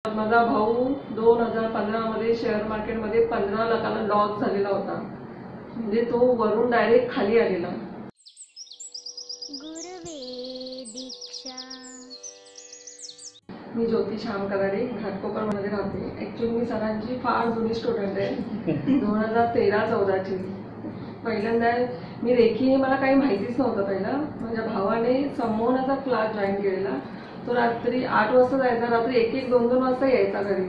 माझा भाऊ 2015 मध्ये शेअर मार्केटमध्ये 15 लाखाला लॉस झालेला होता. म्हणजे तो वरून डायरेक्ट खाली आलेला. गुरुवे दीक्षा. मी ज्योती श्याम कराडे घाटकोपरमध्ये राहते. ऍक्च्युअली मी सरांची फार जुनी स्टुडंट आहे. 2013-14 ची. पहिल्यांदा मी रेखी हे मला काही माहितीच नव्हतं. पहिला माझ्या भावाने संमोहनाचा क्लास जॉईन केलेला. तो रात्री 8 वाजता जायचा, रात्री 1-1, 2-2 वाजता यायचा घरी.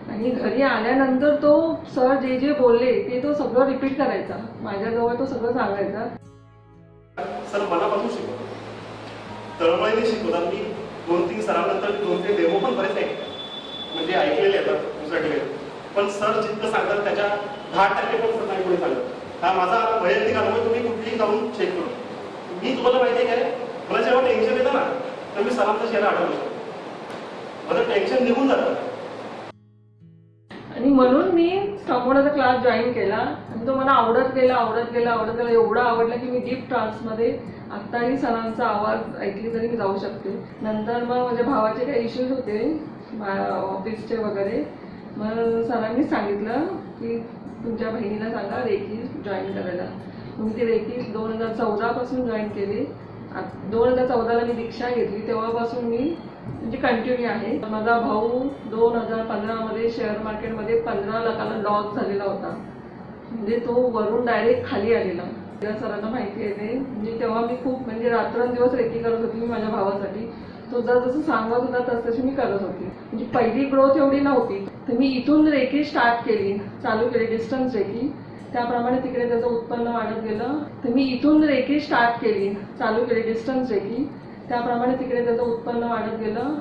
आणि घरी आल्यानंतर तो सर जे जे बोलले ते तो सगळं रिपीट करायचा. माझ्याजवळ तो सगळं सांगायचा. सर मनापासून शिकवतो, तळमळीने शिकवतात. मी 2-3 सरांनंतर 2-3 डेमो पण बरेच म्हणजे ऐकलेले आहेत दुसऱ्याकडे. पण सर जितकं सांगतात त्याच्या 10% पण सर नाही कोणी सांगत. हा माझा वैयक्तिक अनुभव, तुम्ही कुठेही जाऊन चेक करू. मी तुम्हाला माहिती आहे काय, मला जेव्हा टेन्शन येतं ना तर मी सरांचा चेहरा आठवतो. माझं टेन्शन निघून जातं. आणि म्हणून मी संमोहनाचा क्लास जॉईन केला. आणि तो मला आवडत गेला. एवढा आवडला की मी डीप ट्रान्समध्ये आत्ताही सरांचा आवाज ऐकली तरी मी जाऊ शकते. नंतर मग माझ्या भावाचे काही इश्यूज होते ऑफिसचे वगैरे. मग सरांनी सांगितलं की तुमच्या बहिणीला सांगा रेखी जॉईन करायला. मी ती रेखी 2014 पासून जॉईन केली. 2014ला मी दीक्षा घेतली. तेव्हापासून मी म्हणजे कंटिन्यू आहे. माझा भाऊ 2015 मध्ये शेअर मार्केटमध्ये 15 लाखाला लॉस झालेला होता. म्हणजे तो वरून डायरेक्ट खाली आलेला. त्या सरांना माहिती आहे ते. म्हणजे तेव्हा मी खूप म्हणजे रात्रंदिवस रेखी करत होती मी माझ्या भावासाठी. तो जसं सांगत होता तसं मी करत होती. म्हणजे पहिली ग्रोथ एवढी नव्हती. तर मी इथून रेखी स्टार्ट केली, चालू केली डिस्टन्स रेखी. त्याप्रमाणे तिकडे त्याचं उत्पन्न वाढत गेलं. तर मी इथून रेखी स्टार्ट केली, चालू केली डिस्टन्स रेखी. त्याप्रमाणे तिकडे त्याचं उत्पन्न वाढत गेलं.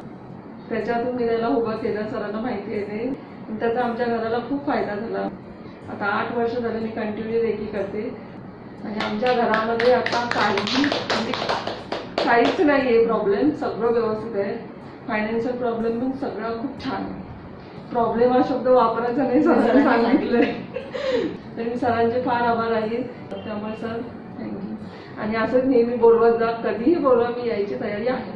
त्याच्यातून मी त्याला उभं केलं. सरांना माहिती आहे ते. त्याचा आमच्या घराला खूप फायदा झाला. आता 8 वर्ष झाले मी कंटिन्यू रेखी करते. आणि आमच्या घरामध्ये आता काहीच नाही आहे प्रॉब्लेम. सगळं व्यवस्थित आहे. फायनान्शियल प्रॉब्लेम पण सगळं खूप छान आहे. प्रॉब्लेम हा शब्द वापरायचा नाही सरांनी सांगितलंय. तर मी सरांचे फार आभार आहे. त्यामुळे सर थँक्यू. आणि असंच नेहमी बोलवत जा, कधीही बोलवा, मी यायची तयारी आहे.